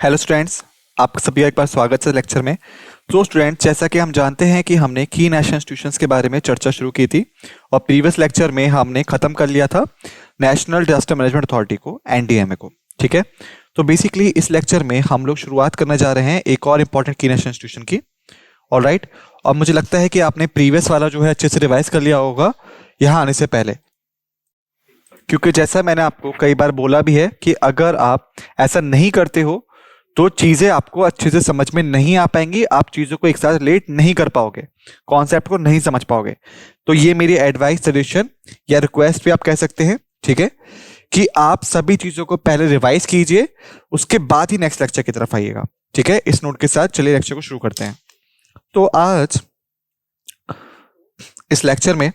Hello students, आप सभी का एक बार स्वागत है लेक्चर में। तो स्टूडेंट्स, जैसा कि हम जानते हैं कि हमने की नेशनल इंस्टीट्यूशंस के बारे में चर्चा शुरू की थी और प्रीवियस लेक्चर में हमने खत्म कर लिया था नेशनल डिजास्टर मैनेजमेंट अथॉरिटी को, एनडीएमए को। ठीक है, तो बेसिकली इस लेक्चर में हम लोग शुरुआत करने जा रहे हैं एक और इंपॉर्टेंट की नेशनल इंस्टीट्यूशन की। ऑलराइट, और मुझे लगता है कि आपने प्रीवियस वाला जो है अच्छे से रिवाइज कर लिया होगा यहाँ आने से पहले, क्योंकि जैसा मैंने आपको कई बार बोला भी है कि अगर आप ऐसा नहीं करते हो तो चीजें आपको अच्छे से समझ में नहीं आ पाएंगी, आप चीजों को एक साथ रिलेट नहीं कर पाओगे, कॉन्सेप्ट को नहीं समझ पाओगे। तो ये मेरी एडवाइस, सजेशन या रिक्वेस्ट भी आप कह सकते हैं, ठीक है, कि आप सभी चीजों को पहले रिवाइज कीजिए, उसके बाद ही नेक्स्ट लेक्चर की तरफ आइएगा। ठीक है, इस नोट के साथ चलिए लेक्चर को शुरू करते हैं। तो आज इस लेक्चर में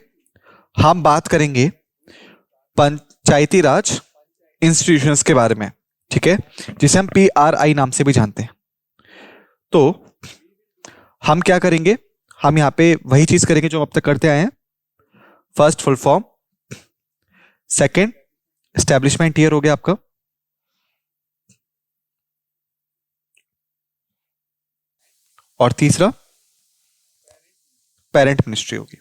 हम बात करेंगे पंचायती राज इंस्टीट्यूशंस के बारे में, ठीक है, जिसे हम पीआरआई नाम से भी जानते हैं। तो हम क्या करेंगे, हम यहां पे वही चीज करेंगे जो अब तक करते आए हैं। First full form, second establishment year हो गया आपका, और तीसरा पेरेंट मिनिस्ट्री होगी।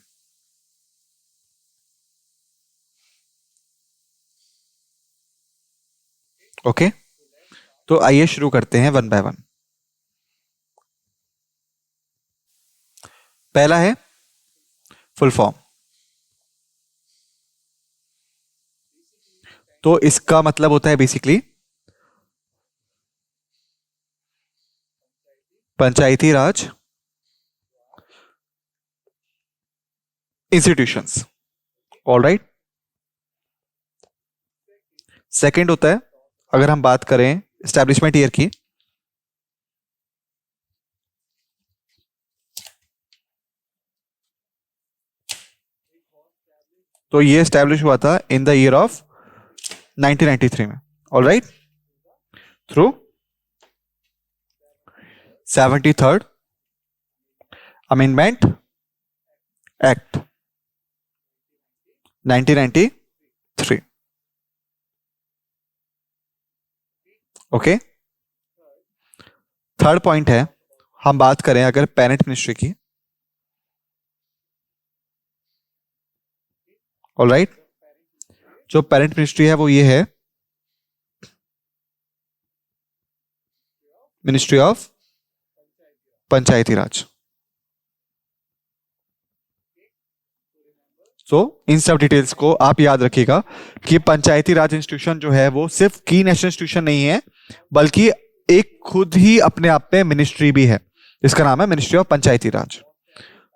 ओके, तो आइए शुरू करते हैं वन बाय वन। पहला है फुल फॉर्म। तो इसका मतलब होता है बेसिकली पंचायती राज इंस्टीट्यूशंस। ऑलराइट, सेकंड होता है, अगर हम बात करें एस्टेब्लिशमेंट ईयर की, तो ये एस्टेब्लिश हुआ था इन द ईयर ऑफ 1993 में। Alright, through 73rd amendment act 1993। Okay, third point है, हम बात करें अगर पेरेंट मिनिस्ट्री की। ऑलराइट, जो पेरेंट मिनिस्ट्री है वो ये है मिनिस्ट्री ऑफ पंचायती राज। तो इन सब डिटेल्स को आप याद रखिएगा कि पंचायती राज इंस्टीट्यूशन जो है वो सिर्फ की नेशनल इंस्टीट्यूशन नहीं है, बल्कि एक खुद ही अपने आप में मिनिस्ट्री भी है, जिसका नाम है ministry of Panchayati Raj.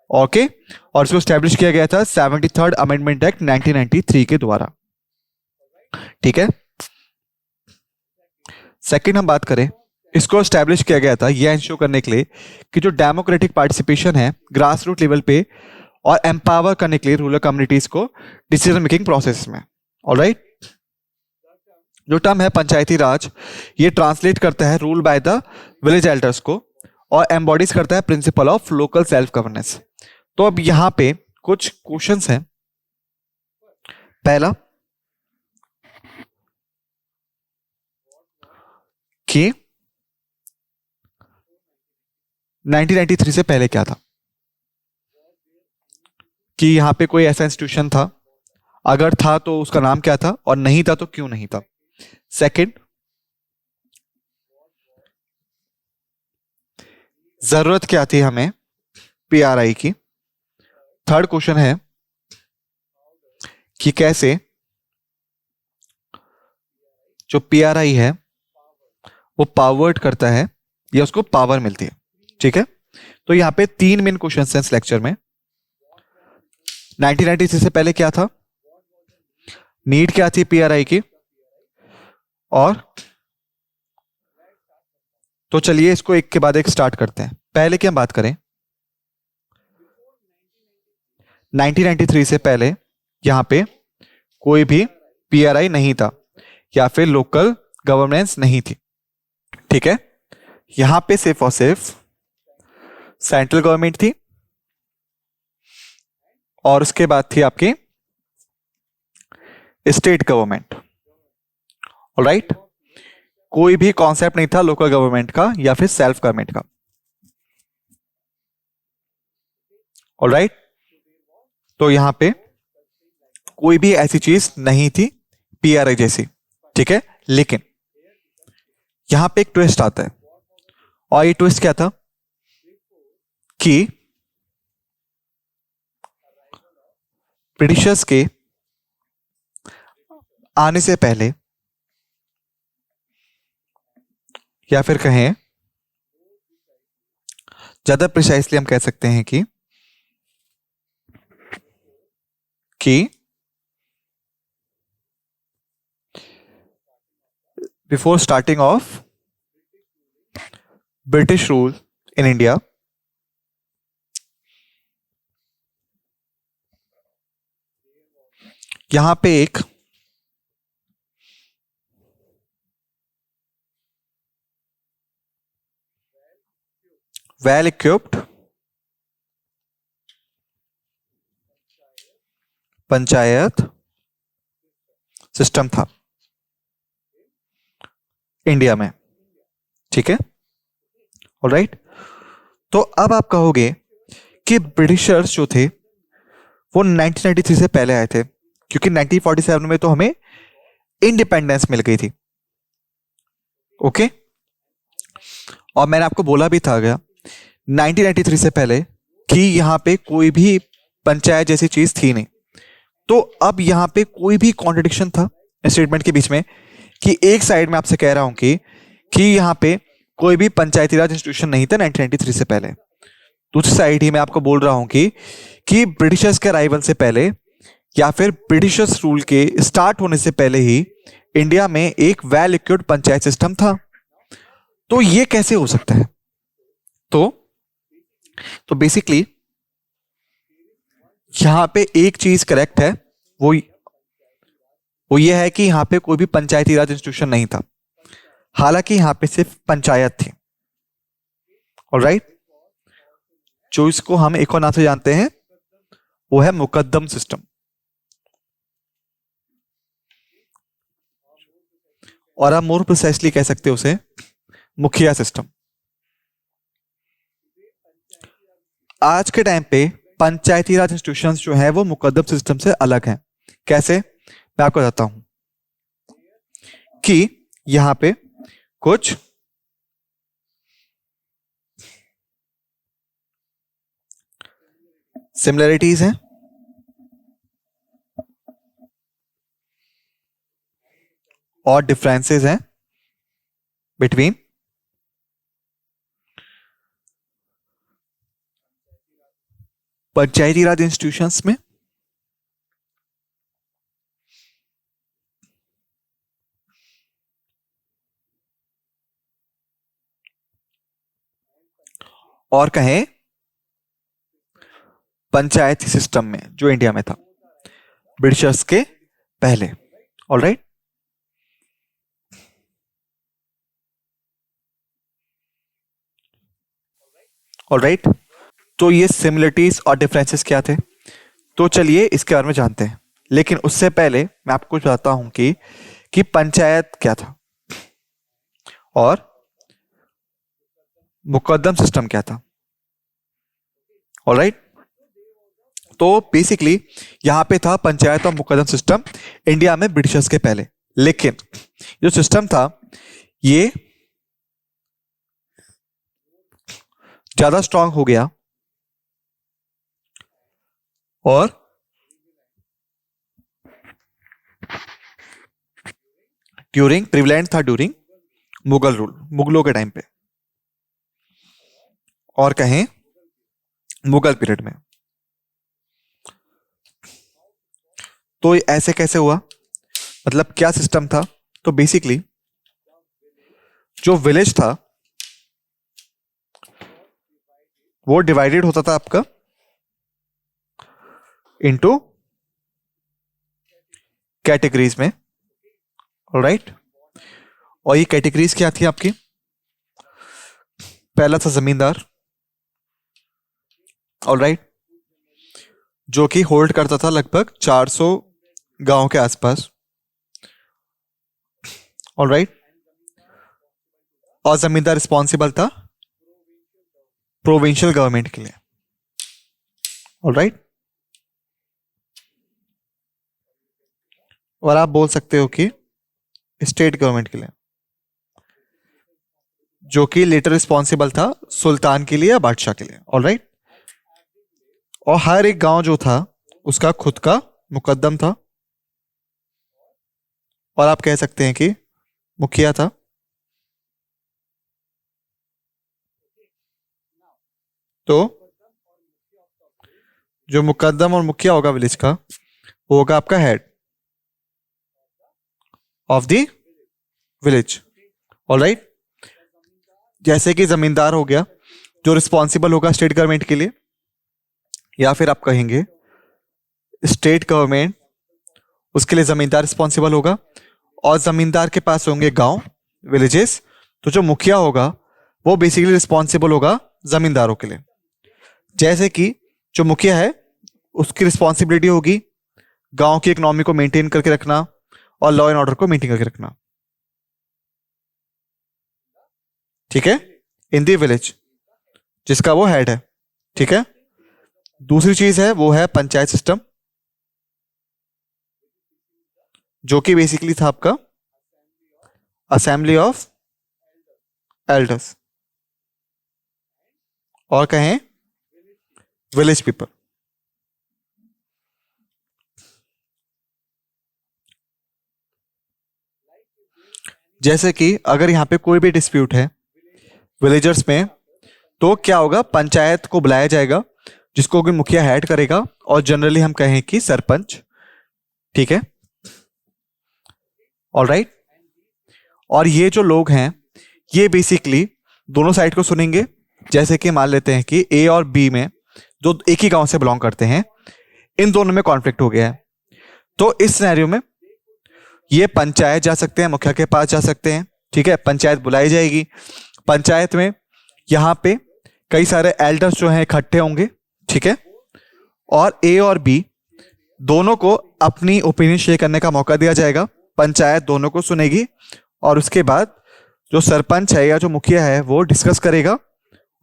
Okay, और इसको स्टैब्लिश किया गया था 73rd अमेंडमेंट एक्ट 1993 के द्वारा। ठीक है, सेकंड हम बात करें, इसको स्टैब्लिश किया गया था यह इंश्योर करने के लिए कि जो डेमोक्रेटिक पार्टिसिपेशन है ग्रास रूट लेवल पे, और एम्पावर करने के लिए रूरल कम्युनिटीज को डिसीजन मेकिंग प्रोसेस में। ऑलराइट, जो टर्म है पंचायती राज, ये ट्रांसलेट करता है rule by the village elders को और एम्बॉडीज करता है principle of local self governance. तो अब यहां पे कुछ क्वेश्चंस हैं। पहला कि 1993 से पहले क्या था, कि यहां पे कोई ऐसा इंस्टीट्यूशन था, अगर था तो उसका नाम क्या था, और नहीं था तो क्यों नहीं था। सेकंड, जरूरत क्या थी हमें पीआरआई की। थर्ड क्वेश्चन है कि कैसे जो पीआरआई है वो पावर्ड करता है या उसको पावर मिलती है। ठीक है, तो यहां पे तीन मेन क्वेश्चन हैं इस लेक्चर में। 1993 से पहले क्या था, नीड क्या थी पीआरआई की, और तो चलिए इसको एक के बाद एक स्टार्ट करते हैं। पहले की हम बात करें, 1993 से पहले यहां पे कोई भी पीआरआई नहीं था या फिर लोकल गवर्नेंस नहीं थी। ठीक है, यहां पे सिर्फ और सिर्फ सेंट्रल गवर्नमेंट थी और उसके बाद थी आपकी स्टेट गवर्नमेंट। ऑलराइट, कोई भी कॉन्सेप्ट नहीं था लोकल गवर्नमेंट का या फिर सेल्फ गवर्नमेंट का। ऑलराइट, तो यहां पे कोई भी ऐसी चीज नहीं थी पीआरआई जैसी, ठीक है। लेकिन यहां पे एक ट्विस्ट आता है, और ये ट्विस्ट क्या था कि ब्रिटिशर्स के आने से पहले, या फिर कहें ज्यादा प्रिसाइसली हम कह सकते हैं कि before starting of British rule in India, यहां पे एक वेल इक्विप्ड पंचायत सिस्टम था इंडिया में, ठीक है। ऑलराइट, तो अब आप कहोगे कि ब्रिटिशर्स जो थे वो 1993 से पहले आए थे, क्योंकि 1947 में तो हमें इंडिपेंडेंस मिल गई थी, ओके। और मैंने आपको बोला भी था गया 1993 से पहले कि यहां पे कोई भी पंचायत जैसी चीज थी नहीं। तो अब यहां पे कोई भी कॉन्ट्रडिक्शन था स्टेटमेंट के बीच में, कि एक साइड में आपसे कह रहा हूं कि यहां पे कोई भी पंचायती राज इंस्टीट्यूशन नहीं था 1993 से पहले, दूसरी साइड ही मैं आपको बोल रहा हूं कि ब्रिटिशर्स के अराइवल से पहले या फिर ब्रिटिशर्स रूल के स्टार्ट होने से पहले ही इंडिया में एक वेल इक्विप्ड पंचायत सिस्टम था। तो ये कैसे हो सकता है? तो बेसिकली यहां पे एक चीज करेक्ट है, वो ये है कि यहां पे कोई भी पंचायती राज इंस्टीट्यूशन नहीं था, हालांकि यहां पे सिर्फ पंचायत थी। ऑलराइट, जो इसको हम एक और नाम से जानते हैं वो है मुकद्दम सिस्टम, और आप मोर प्रिसाइसली कह सकते हो उसे मुखिया सिस्टम। आज के टाइम पे पंचायती राज इंस्टीट्यूशंस जो है वो मुकद्दम सिस्टम से अलग हैं। कैसे, मैं आपको बताता हूं कि यहां पे कुछ सिमिलरिटीज हैं और डिफरेंसेस हैं बिटवीन पंचायती राज इंस्टीट्यूशंस में और कहें पंचायती सिस्टम में जो इंडिया में था ब्रिटिशर्स के पहले। ऑलराइट, ऑलराइट, तो ये सिमिलरिटीज और डिफरेंसेस क्या थे, तो चलिए इसके बारे में जानते हैं। लेकिन उससे पहले मैं आपको कुछ बताता हूं कि पंचायत क्या था और मुकद्दम सिस्टम क्या था। ऑलराइट, तो बेसिकली यहां पे था पंचायत और मुकद्दम सिस्टम इंडिया में ब्रिटिशर्स के पहले, लेकिन जो सिस्टम था ये ज्यादा स्ट्रांग हो गया और प्रिविलेंट था ड्यूरिंग मुगल रूल, मुगलों के टाइम पे, और कहें मुगल पीरियड में। तो ये ऐसे कैसे हुआ, मतलब क्या सिस्टम था? तो बेसिकली जो विलेज था वो डिवाइडेड होता था आपका इनटू कैटेगरीज में। ऑलराइट, और ये कैटेगरीज क्या थी आपकी? पहला था जमींदार, ऑलराइट, जो कि होल्ड करता था लगभग 400 गांव के आसपास। ऑलराइट, और जमींदार रिस्पॉन्सिबल था प्रोविंशियल गवर्नमेंट के लिए। ऑलराइट, और आप बोल सकते हो कि स्टेट गवर्नमेंट के लिए, जो कि लेटर रिस्पॉन्सिबल था सुल्तान के लिए या बादशाह के लिए। ऑलराइट, और हर एक गांव जो था उसका खुद का मुकद्दम था, और आप कह सकते हैं कि मुखिया था। तो जो मुकद्दम और मुखिया होगा विलेज का, वो होगा आपका head of the village. Alright, जैसे कि जमींदार हो गया जो रिस्पॉन्सिबल होगा स्टेट गवर्नमेंट के लिए, या फिर आप कहेंगे स्टेट गवर्नमेंट उसके लिए जमींदार रिस्पॉन्सिबल होगा, और जमींदार के पास होंगे गांव, विलेजेस। तो जो मुखिया होगा वो बेसिकली रिस्पॉन्सिबल होगा जमींदारों के लिए। जैसे कि जो मुखिया है उसकी रिस्पॉन्सिबिलिटी होगी गांव की इकोनॉमी को मेंटेन करके रखना और लॉ एंड ऑर्डर को मेंटेन करके रखना। ठीक है, इन दी विलेज, जिसका वो हेड है। ठीक है, दूसरी चीज है वो है पंचायत सिस्टम, जो कि बेसिकली था आपका असेंबली ऑफ एल्डर्स, और कहें विलेज पीपल। जैसे कि अगर यहां पे कोई भी डिस्प्यूट है विलेजर्स में, तो क्या होगा, पंचायत को बुलाया जाएगा जिसको कि मुखिया हेड करेगा, और जनरली हम कहें कि सरपंच। ठीक है, ऑलराइट, और ये जो लोग हैं ये बेसिकली दोनों साइड को सुनेंगे। जैसे कि मान लेते हैं कि ए और बी में, जो एक ही गांव से बिलोंग करते हैं, इन दोनों में कॉन्फ्लिक्ट हो गया है, तो इस सिनेरियो में ये पंचायत जा सकते हैं, मुखिया के पास जा सकते हैं। ठीक है, पंचायत बुलाई जाएगी। पंचायत में यहां पे कई सारे एल्डर्स जो हैं इकट्ठे होंगे। ठीक है, और ए और बी दोनों को अपनी ओपिनियन शेयर करने का मौका दिया जाएगा। पंचायत दोनों को सुनेगी, और उसके बाद जो सरपंच है या जो मुखिया है वो डिस्कस करेगा,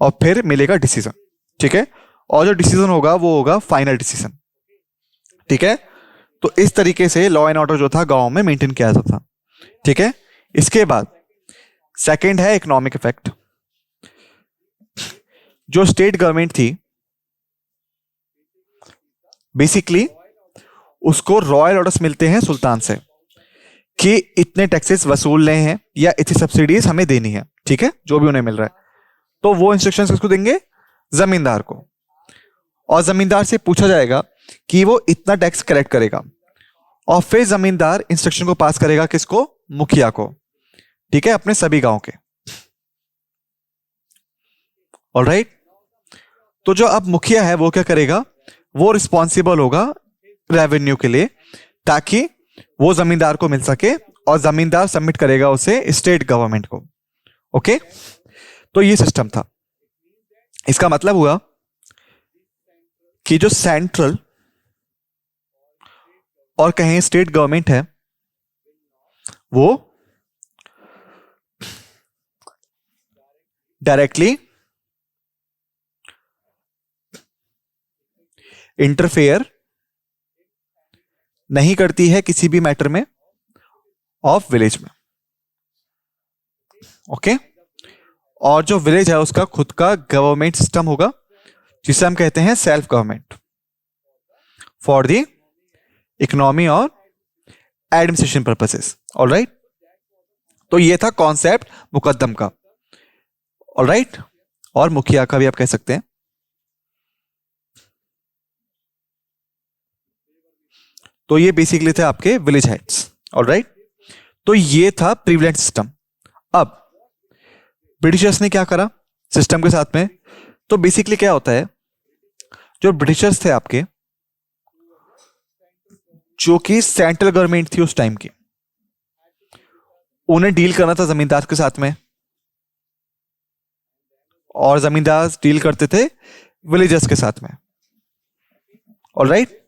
और फिर मिलेगा डिसीजन। ठीक है, और जो डिसीजन होगा वो होगा फाइनल डिसीजन। ठीक है, तो इस तरीके से लॉ एंड ऑर्डर जो था गांव में मेंटेन किया जाता था। ठीक है, इसके बाद सेकंड है इकोनॉमिक इफेक्ट। जो स्टेट गवर्नमेंट थी बेसिकली उसको रॉयल ऑर्डर्स मिलते हैं सुल्तान से कि इतने टैक्सेस वसूलने हैं या इतनी सब्सिडीज हमें देनी है। ठीक है, जो भी उन्हें मिल रहा है, तो वो इंस्ट्रक्शंस किसको देंगे, जमींदार को, और जमींदार से पूछा जाएगा कि वो इतना टैक्स कलेक्ट करेगा, और फिर जमींदार इंस्ट्रक्शन को पास करेगा किसको, मुखिया को। ठीक है, अपने सभी गांव के। ऑलराइट, तो जो अब मुखिया है वो क्या करेगा, वो रिस्पॉन्सिबल होगा रेवेन्यू के लिए, ताकि वो जमींदार को मिल सके, और जमींदार सबमिट करेगा उसे स्टेट गवर्नमेंट को। ओके, तो ये सिस्टम था। इसका मतलब हुआ कि जो सेंट्रल और कहें स्टेट गवर्नमेंट है वो डायरेक्टली इंटरफेयर नहीं करती है किसी भी मैटर में ऑफ विलेज में। ओके, और जो विलेज है उसका खुद का गवर्नमेंट सिस्टम होगा, जिसे हम कहते हैं self government for the economy और एडमिनिस्ट्रेशन पर्पसेस। ऑलराइट, तो ये था कॉन्सेप्ट मुकद्दम का। ऑलराइट, और मुखिया का भी आप कह सकते हैं। तो ये बेसिकली थे आपके विलेज हेड्स। ऑलराइट, तो ये था प्रिविलेज सिस्टम। अब ब्रिटिशर्स ने क्या करा सिस्टम के साथ में, तो बेसिकली क्या होता है, जो ब्रिटिशर्स थे आपके, जो कि सेंट्रल गवर्नमेंट थी उस टाइम की, उन्हें डील करना था जमींदार के साथ में, और जमींदार डील करते थे विलेजर्स के साथ में। ऑलराइट,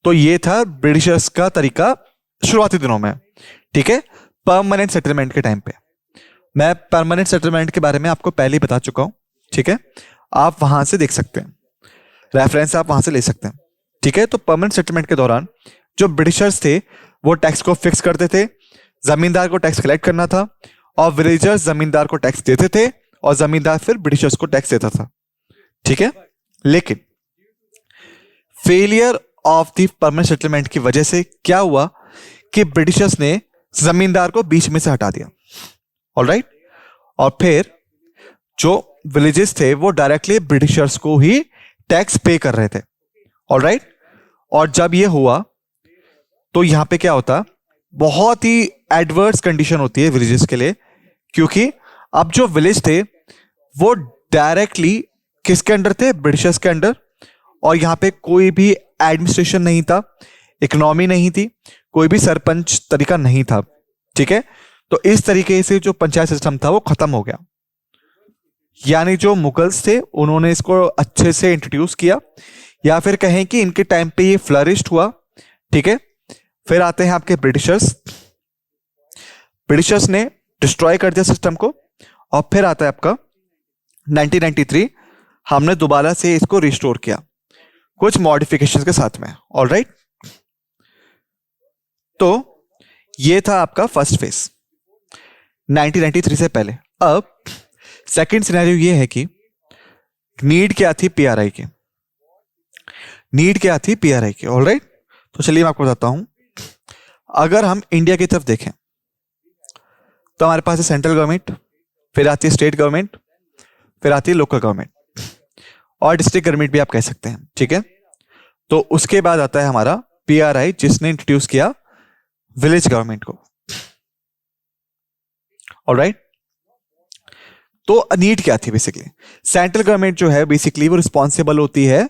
तो ये था ब्रिटिशर्स का तरीका शुरुआती दिनों में। ठीक है, परमानेंट सेटलमेंट के टाइम पे। मैं परमानेंट सेटलमेंट के बारे में आपको पहले ही बता चुका हूं, ठीक है, आप वहां से देख सकते हैं, रेफरेंस आप वहां से ले सकते हैं, ठीक है। तो परमानेंट सेटलमेंट के दौरान जो ब्रिटिशर्स थे वो टैक्स को फिक्स करते थे, जमींदार को टैक्स कलेक्ट करना था, और विलेजर्स जमींदार को टैक्स देते थे, और जमींदार फिर ब्रिटिशर्स को टैक्स देता था, ठीक है। लेकिन failure of the permanent settlement की वजह से क्या हुआ कि ब्रिटिशर्स ने जमींदार को बीच में से हटा दिया, ऑलराइट, और फिर जो विलेजेस थे वो डायरेक्टली ब्रिटिशर्स को ही टैक्स पे कर रहे थे, ऑलराइट। और जब ये हुआ तो यहां पे क्या होता, बहुत ही एडवर्स कंडीशन होती है विलेजेस के लिए, क्योंकि अब जो विलेज थे वो डायरेक्टली किसके अंडर थे, ब्रिटिशर्स के अंडर, और यहां पे कोई भी एडमिनिस्ट्रेशन नहीं था, इकोनॉमी नहीं थी, कोई भी सरपंच तरीका नहीं था, ठीक है। तो इस तरीके से जो पंचायत सिस्टम था वो खत्म हो गया, यानी जो मुगल्स थे उन्होंने इसको अच्छे से इंट्रोड्यूस किया, या फिर कहें कि इनके टाइम पे ये फ्लरिश्ड हुआ, ठीक है। फिर आते हैं आपके ब्रिटिशर्स, ब्रिटिशर्स ने डिस्ट्रॉय कर दिया सिस्टम को, और फिर आता है आपका 1993, हमने दोबारा से इसको रिस्टोर किया कुछ मॉडिफिकेशंस के साथ में, ऑलराइट। तो ये था आपका फर्स्ट फेज 1993 से पहले। अब सेकंड सिनेरियो ये है कि नीड क्या थी पीआरआई की, नीड क्या थी पीआरआई की, ऑलराइट। तो चलिए मैं आपको बताता हूं, अगर हम इंडिया की तरफ देखें तो हमारे पास है सेंट्रल गवर्नमेंट, फिर आती है स्टेट गवर्नमेंट, फिर आती है लोकल गवर्नमेंट, और डिस्ट्रिक्ट गवर्नमेंट भी आप कह सकते हैं, ठीक है। तो उसके बाद आता है हमारा पीआरआई, जिसने इंट्रोड्यूस किया विलेज गवर्नमेंट को, ऑलराइट। तो नीड क्या थी बेसिकली, सेंट्रल गवर्नमेंट जो है बेसिकली वो रिस्पॉन्सिबल होती है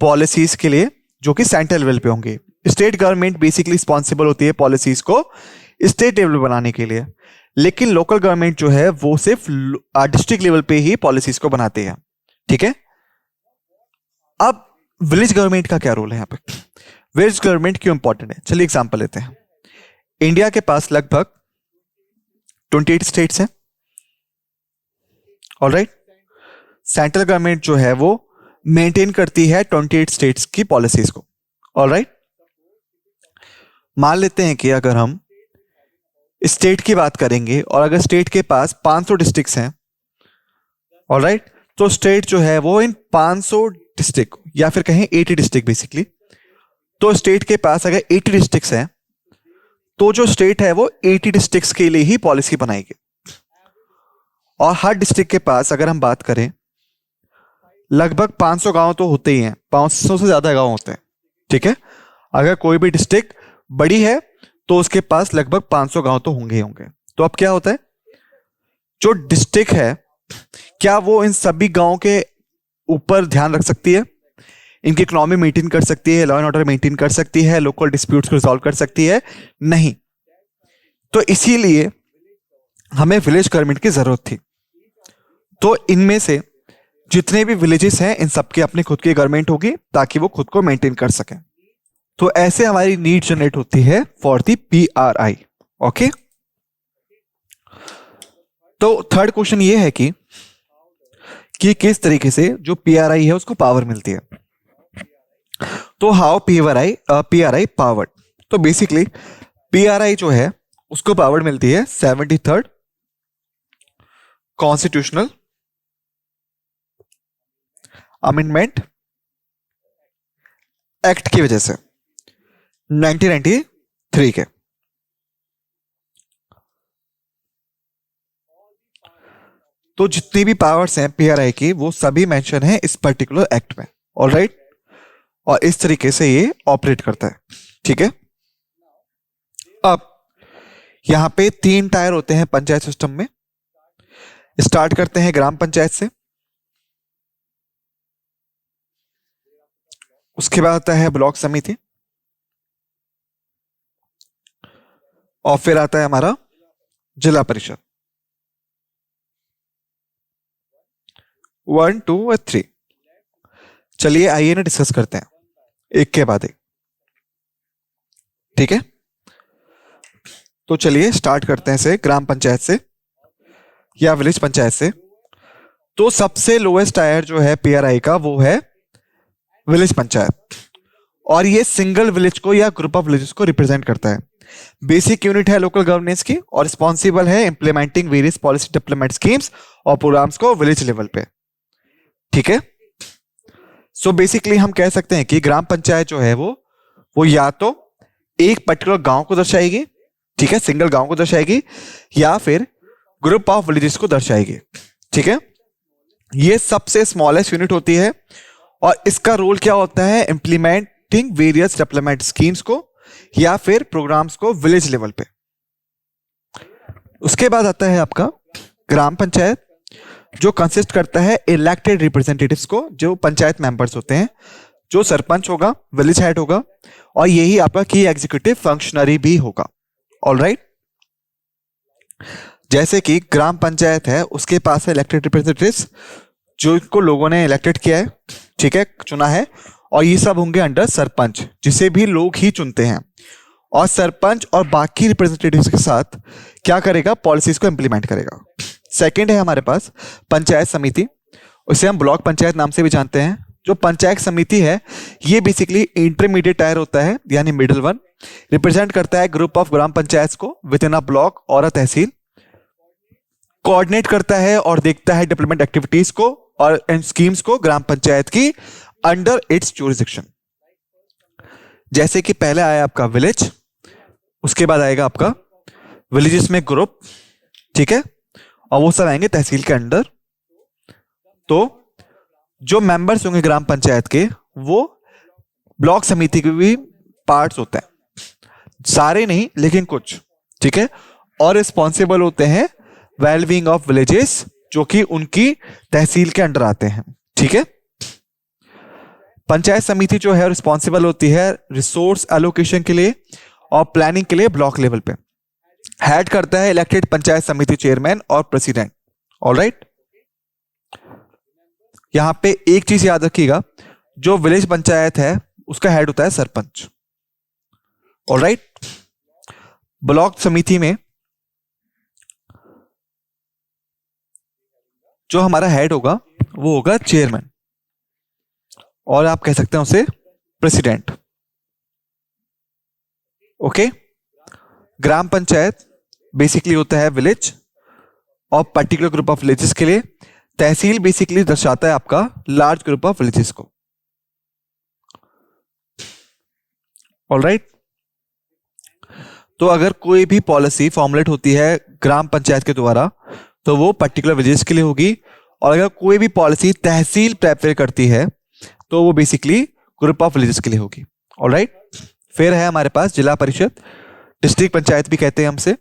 पॉलिसीज के लिए जो कि सेंट्रल लेवल पे होंगे, स्टेट गवर्नमेंट बेसिकली रिस्पॉन्सिबल होती है पॉलिसीज को स्टेट लेवल बनाने के लिए, लेकिन लोकल गवर्नमेंट जो है वो सिर्फ डिस्ट्रिक्ट लेवल पे ही पॉलिसीज को बनाते हैं, ठीक है। अब विलेज गवर्नमेंट का क्या रोल है यहां पे, विलेज गवर्नमेंट क्यों इंपॉर्टेंट है, चलिए एग्जांपल लेते हैं। इंडिया के पास लगभग 28 स्टेट्स हैं, ऑलराइट। सेंट्रल गवर्नमेंट जो है वो मेंटेन करती है 28 स्टेट्स की पॉलिसीज को, ऑलराइट। मान लेते हैं कि अगर हम स्टेट की बात करेंगे और अगर स्टेट के पास 500 डिस्ट्रिक्ट्स हैं, ऑलराइट, तो स्टेट जो है वो इन 500 डिस्ट्रिक्ट या फिर कहें 80 डिस्ट्रिक्ट बेसिकली, तो स्टेट के पास अगर 80 डिस्ट्रिक्ट्स हैं तो जो स्टेट है वो 80 डिस्ट्रिक्ट्स के लिए ही पॉलिसी बनाएगी, और हर डिस्ट्रिक्ट के पास अगर हम बात करें लगभग 500 गांव तो होते ही हैं, 500 से ज्यादा गांव होते हैं, ठीक है। अगर कोई भी डिस्ट्रिक्ट बड़ी है तो उसके पास लगभग 500 गांव तो होंगे ही होंगे। तो अब क्या होता है, जो डिस्ट्रिक्ट है क्या वो इन सभी गांवों के ऊपर ध्यान रख सकती है, इनकी इकोनॉमी मेंटेन कर सकती है, लॉ एंड ऑर्डर मेंटेन कर सकती है, लोकल डिस्प्यूट्स को रिजॉल्व कर सकती है, नहीं। तो इसीलिए हमें विलेज गवर्नमेंट की जरूरत थी। तो इनमें से जितने भी विलेजेस हैं इन सबके अपनी खुद की गवर्नमेंट होगी ताकि वो खुद को मेंटेन कर सकें। तो ऐसे हमारी नीड जनरेट होती है फॉर दी पीआरआई, ओके। तो थर्ड क्वेश्चन ये है कि किस तरीके से जो पीआरआई है उसको पावर मिलती है। तो हाउ पीआरआई पावर्ड, तो बेसिकली पीआरआई जो है उसको पावर मिलती है 73rd कॉन्स्टिट्यूशनल अमेंडमेंट एक्ट की वजह से 1993 के। तो जितनी भी पावर्स हैं पीआरआई की वो सभी मेंशन है इस पर्टिकुलर एक्ट में, ऑलराइट, और इस तरीके से ये ऑपरेट करता है, ठीक है। अब यहां पे 3 टायर होते हैं पंचायत सिस्टम में। स्टार्ट करते हैं ग्राम पंचायत से, उसके बाद आता है ब्लॉक समिति, और फिर आता है हमारा जिला परिषद 1, 2 और 3। चलिए आइए ना डिस्कस करते हैं एक के बाद एक, ठीक है। तो चलिए स्टार्ट करते हैं से ग्राम पंचायत से। या विलेज पंचायत से, तो सबसे लोएस्ट टायर जो है पीआरआई का वो है विलेज पंचायत, और ये सिंगल विलेज को या ग्रुप ऑफ विलेजेस को रिप्रेजेंट करता है। बेसिक यूनिट है लोकल गवर्नेंस की और रिस्पॉन्सिबल है implementing various policy development schemes और प्रोग्राम्स को विलेज लेवल पे। ठीक है, सो बेसिकली हम कह सकते हैं कि ग्राम पंचायत जो है वो या तो एक पर्टिकुलर गांव को दर्शाएगी, ठीक है, सिंगल गांव को दर्शाएगी, या फिर ग्रुप ऑफ विलेजेस को दर्शाएगी। ठीक है, ये सबसे स्मॉलेस्ट यूनिट होती है और इसका रोल क्या होता है, इंप्लीमेंटिंग वेरियस डेवलपमेंट स्कीम्स को या फिर प्रोग्राम्स को विलेज लेवल पे। उसके बाद आता है आपका ग्राम पंचायत, जो कंसिस्ट करता है इलेक्टेड रिप्रेजेंटेटिव्स को, जो पंचायत मेंबर्स होते हैं, जो सरपंच होगा, विलेज हेड होगा, और यही आपका की एग्जीक्यूटिव फंक्शनरी भी होगा। ऑलराइट, जैसे कि ग्राम पंचायत है, उसके पास है इलेक्टेड रिप्रेजेंटेटिव्स जो इनको लोगों ने इलेक्टेड किया है, ठीक है, चुना है, और ये सब होंगे अंडर सरपंच, जिसे भी लोग ही चुनते हैं। और सरपंच और बाकी रिप्रेजेंटेटिव्स के साथ क्या करेगा, पॉलिसीज को इंप्लीमेंट करेगा। सेकंड है हमारे पास पंचायत समिति, उसे हम ब्लॉक पंचायत नाम से भी जानते हैं। जो पंचायत समिति है ये बेसिकली इंटरमीडिएट टायर होता है, यानी मिडिल वन, रिप्रेजेंट करता है ग्रुप ऑफ ग्राम पंचायत को विद इन अ ब्लॉक और अ तहसील, कोऑर्डिनेट करता है और देखता है डेवलपमेंट एक्टिविटीज को और स्कीम्स को ग्राम पंचायत की अंडर इट्स ज्यूरिसडिक्शन। जैसे कि पहले आया आपका विलेज, उसके बाद आएगा आपका विलेजेस में ग्रुप, ठीक है, और वो सब आएंगे तहसील के अंडर। तो जो मेंबर्स होंगे ग्राम पंचायत के वो ब्लॉक समिति के भी पार्ट्स होते हैं, सारे नहीं लेकिन कुछ, ठीक है, और रिस्पॉन्सिबल होते हैं वेलबींग ऑफ विलेजेस, जो कि उनकी तहसील के अंडर आते हैं। ठीक है, पंचायत समिति जो है रिस्पॉन्सिबल होती है रिसोर्स एलोकेशन के लिए और प्लानिंग के लिए ब्लॉक लेवल पे। हेड करता है इलेक्टेड पंचायत समिति चेयरमैन और प्रेसिडेंट। ऑलराइट, यहां पे एक चीज याद रखिएगा, जो विलेज पंचायत है उसका हेड होता है सरपंच। ऑलराइट, ब्लॉक समिति में जो हमारा हेड होगा वो होगा चेयरमैन, और आप कह सकते हैं उसे प्रेसिडेंट। ओके, ग्राम पंचायत बेसिकली होता है विलेज और पर्टिकुलर ग्रुप ऑफ विलेजेस के लिए। तहसील बेसिकली दर्शाता है आपका लार्ज ग्रुप ऑफ विलेजेस को। ऑलराइट, तो अगर कोई भी पॉलिसी फॉर्मुलेट होती है ग्राम पंचायत के द्वारा तो वो पर्टिकुलर विलेज के लिए होगी, और अगर कोई भी पॉलिसी तहसील प्रेफर करती है तो वो बेसिकली ग्रुप ऑफ विलेजेस के लिए होगी। ऑलराइट, फिर है हमारे पास जिला परिषद, डिस्ट्रिक्ट पंचायत भी कहते हैं हमसे।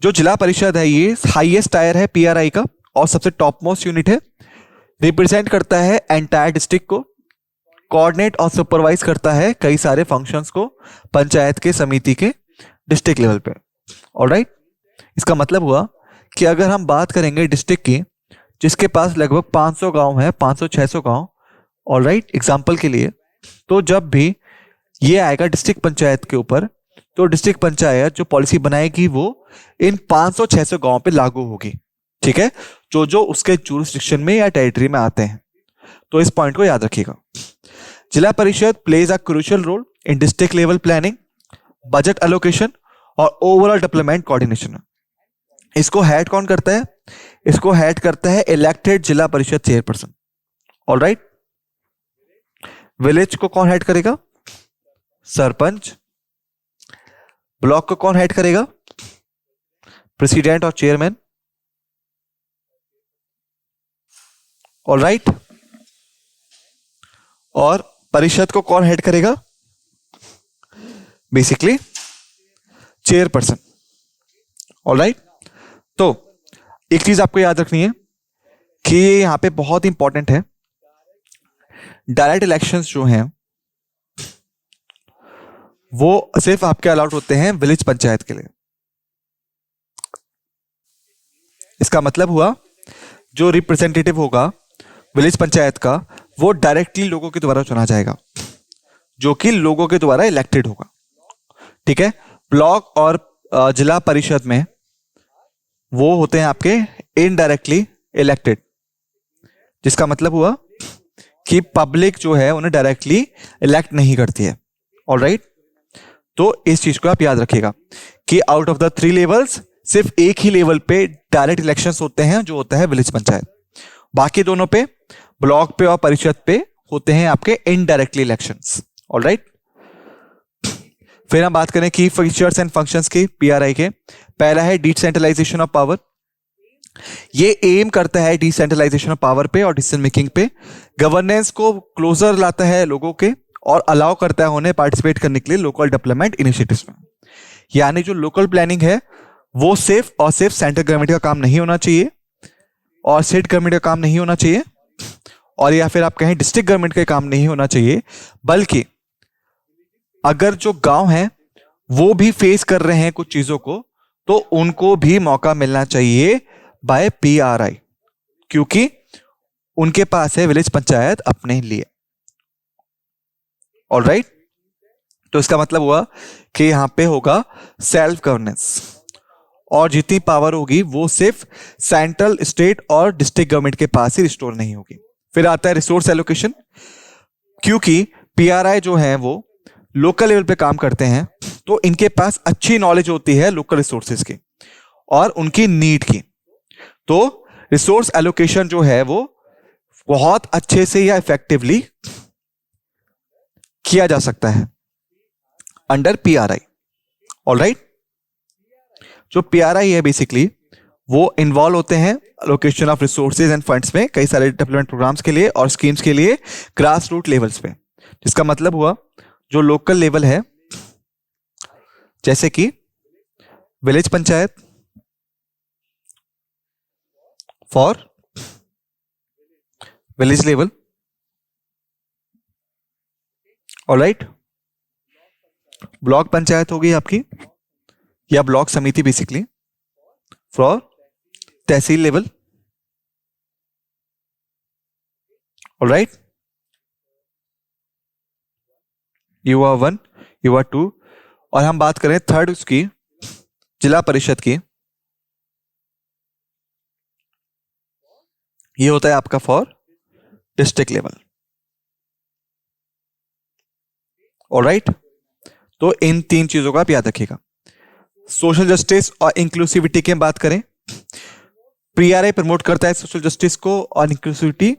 जो जिला परिषद है ये हाईएस्ट टायर है पीआरआई का और सबसे टॉप मोस्ट यूनिट है, रिप्रेजेंट करता है एंटायर डिस्ट्रिक्ट को, कोऑर्डिनेट और सुपरवाइज करता है कई सारे फंक्शंस को पंचायत के समिति के डिस्ट्रिक्ट लेवल पे। ऑलराइट, इसका मतलब हुआ कि अगर हम बात करेंगे डिस्ट्रिक्ट की जिसके पास लगभग 500 गांव है, 500-600 गांव, ऑलराइट, एग्जांपल के लिए, तो जब भी ये आएगा डिस्ट्रिक्ट पंचायत के ऊपर तो डिस्ट्रिक्ट पंचायत जो पॉलिसी बनाएगी वो इन 500-600 गांव पे लागू होगी। ठीक है, जो जो उसके जुरिस्डिक्शन में या टेरिटरी में आते हैं, तो इस पॉइंट को याद रखिएगा। Zila Parishad plays a crucial role in district level planning, budget allocation और ओवरऑल डेवलपमेंट कोऑर्डिनेशन। इसको हेड कौन करता है, इसको हेड करता है इलेक्टेड जिला परिषद चेयरपर्सन। ऑलराइट, विलेज को कौन हेड करेगा, सरपंच। ब्लॉक को कौन हेड करेगा, प्रेसिडेंट और चेयरमैन। ऑलराइट, और परिषद को कौन हेड करेगा, बेसिकली चेयरपर्सन। ऑलराइट, तो एक चीज आपको याद रखनी है कि यहां पे बहुत इंपॉर्टेंट है, डायरेक्ट इलेक्शंस जो हैं वो सिर्फ आपके अलाउड होते हैं विलेज पंचायत के लिए। इसका मतलब हुआ जो रिप्रेजेंटेटिव होगा विलेज पंचायत का वो डायरेक्टली लोगों के द्वारा चुना जाएगा, जो कि लोगों के द्वारा इलेक्टेड होगा। ठीक है, ब्लॉक और जिला परिषद में वो होते हैं आपके इनडायरेक्टली इलेक्टेड, जिसका मतलब हुआ कि पब्लिक जो है उन्हें डायरेक्टली इलेक्ट नहीं करती है। ऑलराइट, तो इस चीज को आप याद रखिएगा कि आउट ऑफ द 3 लेवल्स सिर्फ एक ही लेवल पे डायरेक्ट इलेक्शंस होते हैं, जो होता है विलेज पंचायत। बाकी दोनों पे, ब्लॉक पे और परिषद पे, होते हैं आपके इनडायरेक्टली इलेक्शंस। ऑलराइट, फिर हम बात करें की फीचर्स एंड फंक्शंस की पीआरआई के। पहला है डिसेंट्रलाइजेशन ऑफ पावर। ये एम करता है डिसेंट्रलाइजेशन ऑफ पावर पे और डिसीजन मेकिंग पे। गवर्नेंस को क्लोजर लाता है लोगों के और अलाउ करता है उन्हें पार्टिसिपेट करने के लिए लोकल डेवलपमेंट इनिशिएटिव्स में। यानी जो लोकल प्लानिंग है वो सिर्फ और सिर्फ सेंट्रल गवर्नमेंट का काम नहीं होना चाहिए और स्टेट गवर्नमेंट का काम नहीं होना चाहिए, और या फिर आप कहें डिस्ट्रिक्ट गवर्नमेंट का काम नहीं होना चाहिए, बल्कि अगर जो गांव हैं वो भी फेस कर रहे हैं कुछ चीजों को, तो उनको भी मौका मिलना चाहिए बाय पीआरआई, क्योंकि उनके पास है विलेज पंचायत अपने लिए। ऑलराइट, तो इसका मतलब हुआ कि यहां पे होगा सेल्फ गवर्नेंस, और जितनी पावर होगी वो सिर्फ सेंट्रल, स्टेट और डिस्ट्रिक्ट गवर्नमेंट के पास ही रिस्टोर नहीं होगी। फिर आता है रिसोर्स एलोकेशन। क्योंकि पीआरआई जो है वो लोकल लेवल पे काम करते हैं, तो इनके पास अच्छी नॉलेज होती है लोकल रिसोर्सेज की और उनकी नीड की। तो रिसोर्स एलोकेशन जो है वो बहुत अच्छे से या इफेक्टिवली किया जा सकता है अंडर पीआरआई। ऑलराइट, जो पीआरआई है बेसिकली वो इन्वॉल्व होते हैं allocation of resources end funds में कई सारे डेवलपमेंट प्रोग्राम्स के लिए और स्कीम्स के लिए ग्रास रूट लेवल्स पे। जिसका मतलब हुआ जो लोकल लेवल है, जैसे कि village panchayat for village level. Alright, block panchayat होगी आपकी या ब्लॉक समिति basically for tehsil level. Alright, you are 1, you are 2, और हम बात करें थर्ड उसकी जिला परिषद की, ये होता है आपका फॉर डिस्ट्रिक्ट लेवल। ऑलराइट, तो इन 3 चीजों का आप याद रखिएगा। सोशल जस्टिस और इंक्लूसिविटी की हम बात करें, पीआरआई प्रमोट करता है सोशल जस्टिस को और inclusivity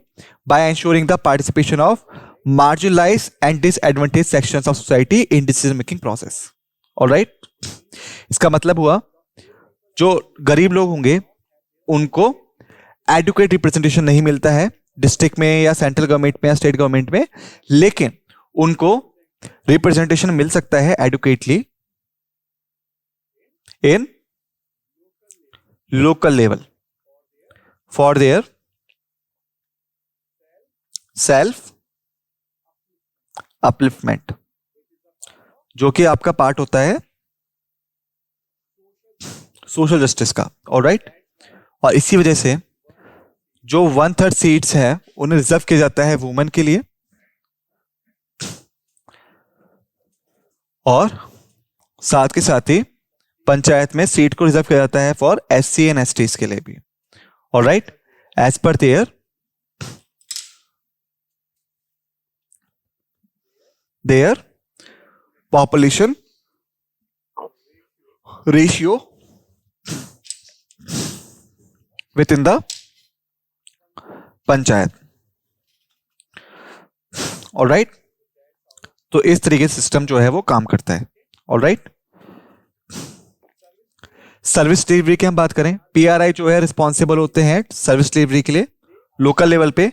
by ensuring the participation of marginalised and disadvantage sections of society in decision making process. Alright, इसका मतलब हुआ जो गरीब लोग होंगे उनको एडुकेट रिप्रेजेंटेशन नहीं मिलता है डिस्ट्रिक्ट में या सेंट्रल गवर्नमेंट में या स्टेट गवर्नमेंट में, लेकिन उनको रिप्रेजेंटेशन मिल सकता है adequately in local level for their self upliftment, जो कि आपका पार्ट होता है सोशल जस्टिस का। ऑलराइट, और इसी वजह से जो 1/3 सीट्स है उन्हें रिजर्व किया जाता है वुमेन के लिए, और साथ के साथ ही पंचायत में सीट को रिजर्व किया जाता है फॉर एससी एंड एसटीज के लिए भी। Alright, as per their population ratio within the panchayat. Alright, तो इस तरीके से सिस्टम जो है वो काम करता है। ऑलराइट, सर्विस डिलीवरी की हम बात करें, पीआरआई जो है रिस्पॉन्सिबल होते हैं सर्विस डिलीवरी के लिए लोकल लेवल पे।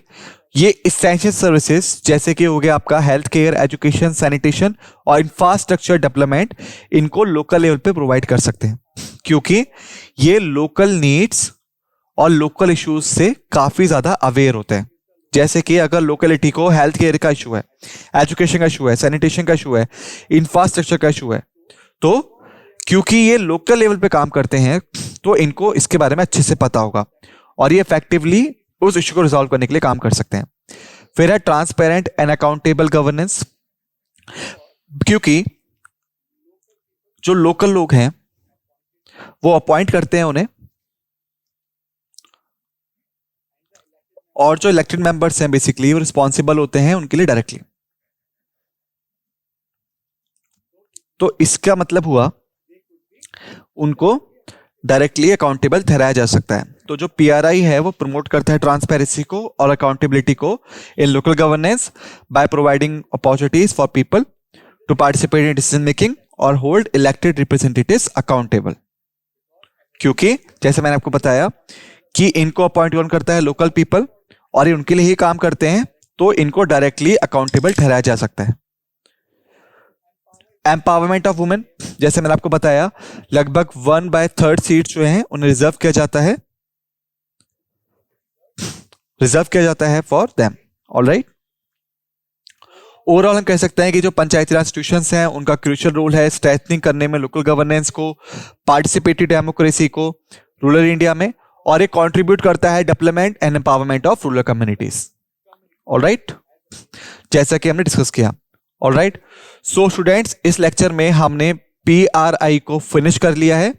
ये इसेंशियल सर्विसेज जैसे कि हो गया आपका हेल्थ केयर, एजुकेशन, सैनिटेशन और इंफ्रास्ट्रक्चर डेवलपमेंट, इनको लोकल लेवल पे प्रोवाइड कर सकते हैं, क्योंकि ये लोकल नीड्स और लोकल इश्यूज से काफी ज्यादा अवेयर होते हैं। जैसे कि अगर लोकेलिटी को हेल्थ केयर का इशू है, एजुकेशन का इशू है, सैनिटेशन का इशू है, इंफ्रास्ट्रक्चर का इशू है, तो क्योंकि ये लोकल लेवल पे काम करते हैं तो इनको इसके बारे में अच्छे से पता होगा और ये इफेक्टिवली उस इशू को रिजॉल्व करने के लिए काम कर सकते हैं। फिर है ट्रांसपेरेंट एंड अकाउंटेबल गवर्नेंस, क्योंकि जो लोकल लोग हैं वो अपॉइंट करते हैं उन्हें और जो इलेक्टेड मेंबर्स हैं बेसिकली वो रिस्पॉन्सिबल होते हैं उनके लिए डायरेक्टली। तो इसका मतलब हुआ उनको डायरेक्टली अकाउंटेबल ठहराया जा सकता है। तो जो पीआरआई है वो प्रमोट करता है ट्रांसपेरेंसी को और अकाउंटेबिलिटी को in local governance by providing opportunities for people to participate in decision making और होल्ड इलेक्टेड रिप्रेजेंटेटिव्स अकाउंटेबल। क्योंकि जैसे मैंने आपको बताया कि इनको अपॉइंट कौन करता है, लोकल पीपल, और ये उनके लिए ही काम करते हैं, तो इनको डायरेक्टली अकाउंटेबल ठहराया जा सकता है। एम्पावरमेंट ऑफ वुमेन, जैसे मैंने आपको बताया लगभग 1/3 सीट जो है उन्हें रिजर्व किया जाता है फॉर देम। ऑलराइट, ओवरऑल हम कह सकते हैं कि जो पंचायती राज इंस्टीट्यूशंस हैं उनका क्रूशियल रोल है स्ट्रेंथनिंग करने में लोकल गवर्नेंस को, पार्टिसिपेटिव डेमोक्रेसी को रूरल इंडिया में, और ये कंट्रीब्यूट करता है development and empowerment of rural communities. Alright, जैसा कि हमने डिस्कस किया। ऑलराइट, सो स्टूडेंट्स इस लेक्चर में हमने पीआरआई को फिनिश कर लिया है।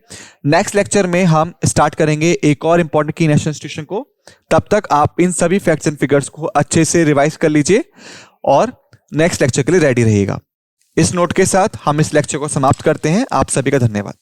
नेक्स्ट लेक्चर में हम स्टार्ट करेंगे एक और इंपॉर्टेंट की नेशनल इंस्टीट्यूशन को। तब तक आप इन सभी फैक्ट्स एंड फिगर्स को अच्छे से रिवाइज कर लीजिए और नेक्स्ट लेक्चर के लिए रेडी रहिएगा। इस नोट के साथ हम इस लेक्चर को समाप्त करते हैं। आप सभी का धन्यवाद।